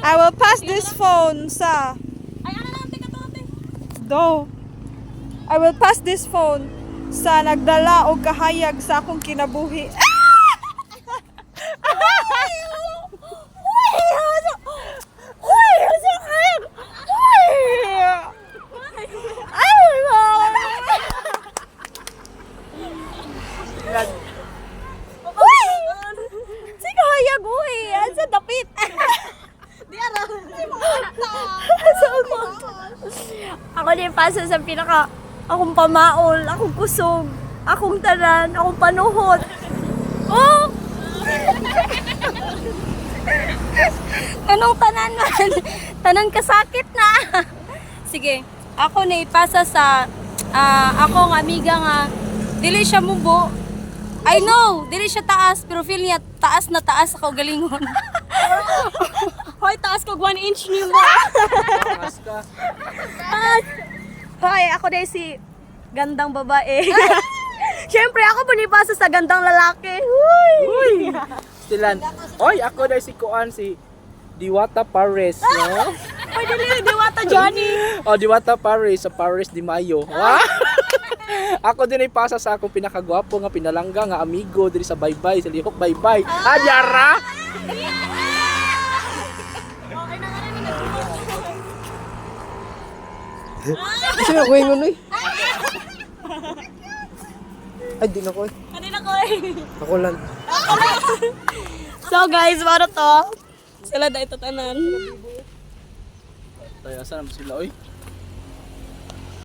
I will pass this phone sa Ay, ano lang, tika to, ate. do. I will pass this phone sa nagdala og kahayag sa akong kinabuhi. Ako din pasa sa pinaka akong pamaol, akong kusog, akong tanan, akong panuhot. Oh! Anong tanan man? Tanan kasakit na. Sige, ako na ipasa sa akong amiga nga dili siya mubo. I know, dili siya taas pero feel niya taas na taas ako galingon. Hoy, taas ko 1 inch niyo mo. Taas ka. Hoy, ako din si gandang babae. Siyempre, ako punipasa sa gandang lalaki. Uy! Stilan. Oy, ako na si Kuan, si Diwata Pares, no? Pwede nila Diwata Johnny. Oh, Diwata Pares sa Pares de Mayo. Wow! Ako din ay pasa sa akong pinakagwapo nga pinalangga nga amigo diri sa Baybay, sa Lihok Baybay. Adyara! Kasi ako yung nunoy. Ay, di na ko eh. Ano na ko eh. Ako lang. So guys, para to. Sila dahil tatanan. Tayo, saan naman sila, oy?